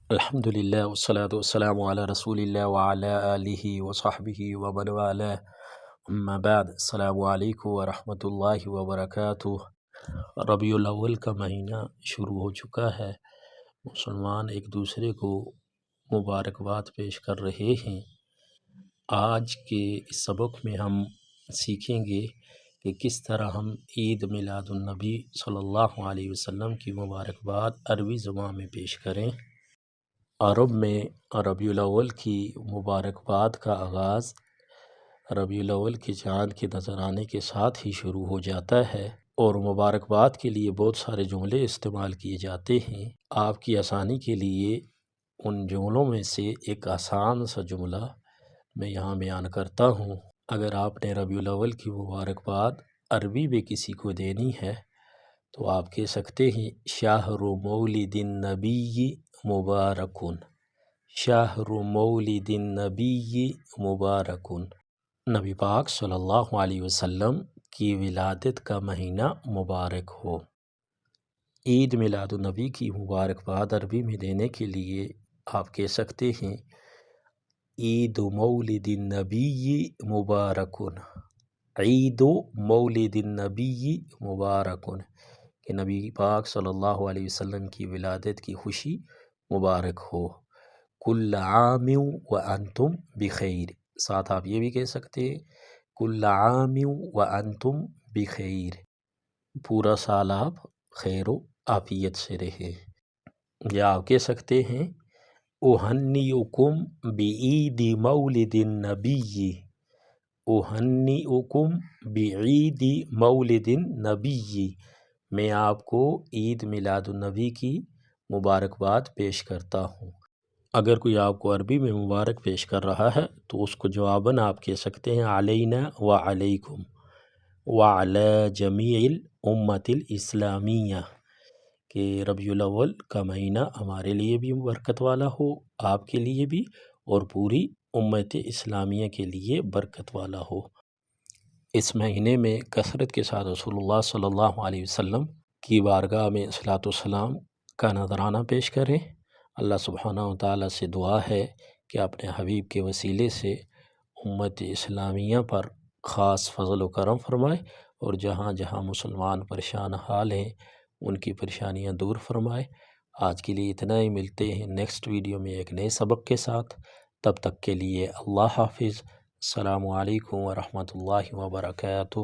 الحمدللہ والصلاة والسلام علی رسول اللہ وعلی آلہ وصحبہ ومن والاه. اما بعد، السلام علیکم ورحمۃ اللہ وبرکاتہ. ربیع الاول کا مہینہ شروع ہو چکا ہے. مسلمان ایک دوسرے کو مبارکباد پیش کر رہے ہیں. آج کے اس سبق میں ہم سیکھیں گے کہ کس طرح ہم عید میلاد النبی صلی اللہ علیہ وسلم کی مبارکباد عربی زبان میں پیش کریں. عرب میں ربیع الاول کی مبارکباد کا آغاز ربیع الاول کے چاند کے نظر آنے کے ساتھ ہی شروع ہو جاتا ہے اور مبارکباد کے لیے بہت سارے جملے استعمال کیے جاتے ہیں. آپ کی آسانی کے لیے ان جملوں میں سے ایک آسان سا جملہ میں یہاں بیان کرتا ہوں. اگر آپ نے ربیع الاول کی مبارکباد عربی میں کسی کو دینی ہے تو آپ کہہ سکتے ہیں شہر مولد النبی مبارکن. شہر مولد النبی مبارکن. نبی پاک صلی اللہ علیہ وسلم کی ولادت کا مہینہ مبارک ہو. عید میلاد النبی کی مبارکباد عربی میں دینے کے لیے آپ کہہ سکتے ہیں عید مولد النبی مبارکن. عید مولد النبی مبارکن کہ نبی پاک صلی اللہ علیہ وسلم کی ولادت کی خوشی مبارک ہو. کل عام وانتم بخیر. ساتھ آپ یہ بھی کہہ سکتے ہیں کل عام وانتم بخیر. پورا سال آپ خیر و عافیت سے رہے. یا آپ کہہ سکتے ہیں اہنئکم بعید مولد النبی. اہنئکم بعید مولد النبی. میں آپ کو عید میلاد النبی کی مبارکباد پیش کرتا ہوں. اگر کوئی آپ کو عربی میں مبارک پیش کر رہا ہے تو اس کو جواباً آپ کہہ سکتے ہیں علینا وعلیکم وعلی جمیع الامت الاسلامیہ کہ ربیع الاول کا مہینہ ہمارے لیے بھی برکت والا ہو، آپ کے لیے بھی، اور پوری امت اسلامیہ کے لیے برکت والا ہو. اس مہینے میں کثرت کے ساتھ رسول اللہ صلی اللہ علیہ وسلم کی بارگاہ میں صلاۃ والسلام کا نذرانہ پیش کریں. اللہ سبحانہ وتعالی سے دعا ہے کہ اپنے حبیب کے وسیلے سے امت اسلامیہ پر خاص فضل و کرم فرمائے اور جہاں جہاں مسلمان پریشان حال ہیں ان کی پریشانیاں دور فرمائے. آج کے لیے اتنا ہی. ملتے ہیں نیکسٹ ویڈیو میں ایک نئے سبق کے ساتھ. تب تک کے لیے اللہ حافظ. السلام علیکم ورحمۃ اللہ وبرکاتہ.